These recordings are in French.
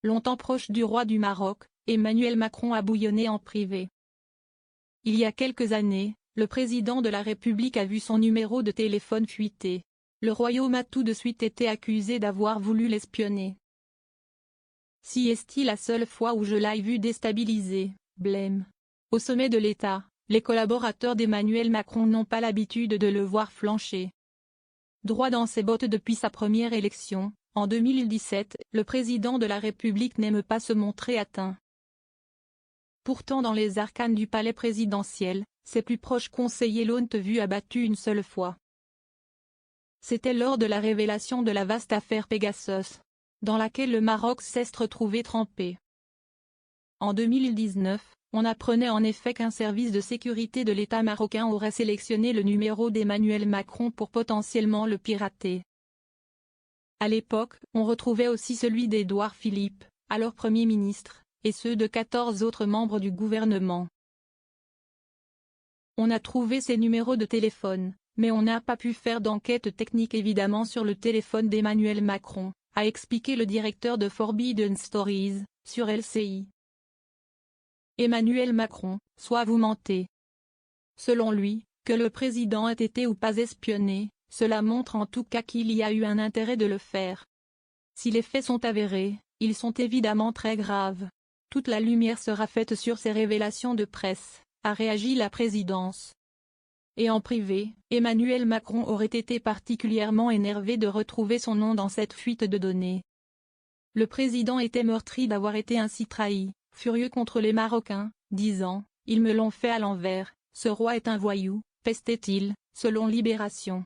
Longtemps proche du roi du Maroc, Emmanuel Macron a bouillonné en privé. Il y a quelques années, le président de la République a vu son numéro de téléphone fuiter. Le royaume a tout de suite été accusé d'avoir voulu l'espionner. Si est-il la seule fois où je l'ai vu déstabiliser, blême. Au sommet de l'État, les collaborateurs d'Emmanuel Macron n'ont pas l'habitude de le voir flancher. Droit dans ses bottes depuis sa première élection, en 2017, le président de la République n'aime pas se montrer atteint. Pourtant dans les arcanes du palais présidentiel, ses plus proches conseillers l'ont vu abattu une seule fois. C'était lors de la révélation de la vaste affaire Pegasus, dans laquelle le Maroc s'est retrouvé trempé. En 2019, on apprenait en effet qu'un service de sécurité de l'État marocain aurait sélectionné le numéro d'Emmanuel Macron pour potentiellement le pirater. À l'époque, on retrouvait aussi celui d'Édouard Philippe, alors Premier ministre, et ceux de 14 autres membres du gouvernement. On a trouvé ces numéros de téléphone, mais on n'a pas pu faire d'enquête technique évidemment sur le téléphone d'Emmanuel Macron, a expliqué le directeur de Forbidden Stories, sur LCI. Emmanuel Macron, soit vous mentez. Selon lui, que le président ait été ou pas espionné, cela montre en tout cas qu'il y a eu un intérêt de le faire. Si les faits sont avérés, ils sont évidemment très graves. Toute la lumière sera faite sur ces révélations de presse, a réagi la présidence. Et en privé, Emmanuel Macron aurait été particulièrement énervé de retrouver son nom dans cette fuite de données. Le président était meurtri d'avoir été ainsi trahi, furieux contre les Marocains, disant « Ils me l'ont fait à l'envers, ce roi est un voyou », pestait-il, selon Libération.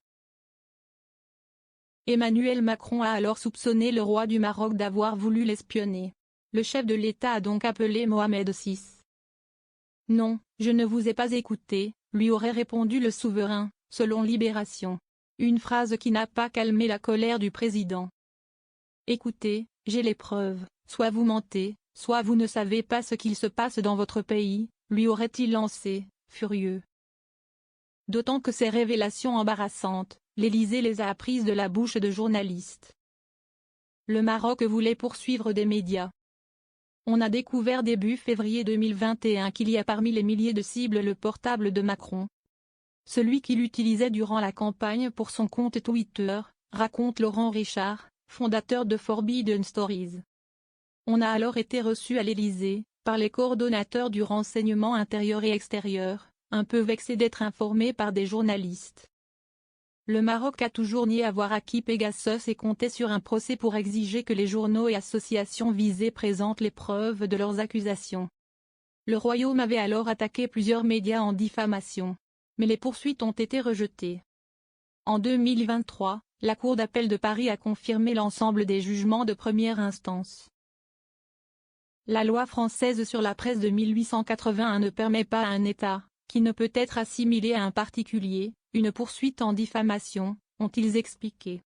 Emmanuel Macron a alors soupçonné le roi du Maroc d'avoir voulu l'espionner. Le chef de l'État a donc appelé Mohamed VI. « Non, je ne vous ai pas écouté », lui aurait répondu le souverain, selon Libération. Une phrase qui n'a pas calmé la colère du président. « Écoutez, j'ai les preuves, soit vous mentez, soit vous ne savez pas ce qu'il se passe dans votre pays », lui aurait-il lancé, furieux. D'autant que ces révélations embarrassantes, l'Élysée les a apprises de la bouche de journalistes. Le Maroc voulait poursuivre des médias. On a découvert début février 2021 qu'il y a parmi les milliers de cibles le portable de Macron. Celui qu'il utilisait durant la campagne pour son compte Twitter, raconte Laurent Richard, fondateur de Forbidden Stories. On a alors été reçu à l'Élysée, par les coordonnateurs du renseignement intérieur et extérieur, un peu vexés d'être informés par des journalistes. Le Maroc a toujours nié avoir acquis Pegasus et comptait sur un procès pour exiger que les journaux et associations visées présentent les preuves de leurs accusations. Le royaume avait alors attaqué plusieurs médias en diffamation. Mais les poursuites ont été rejetées. En 2023, la Cour d'appel de Paris a confirmé l'ensemble des jugements de première instance. La loi française sur la presse de 1881 ne permet pas à un État, qui ne peut être assimilé à un particulier, une poursuite en diffamation, ont-ils expliqué.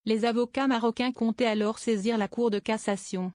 Les avocats marocains comptaient alors saisir la Cour de cassation.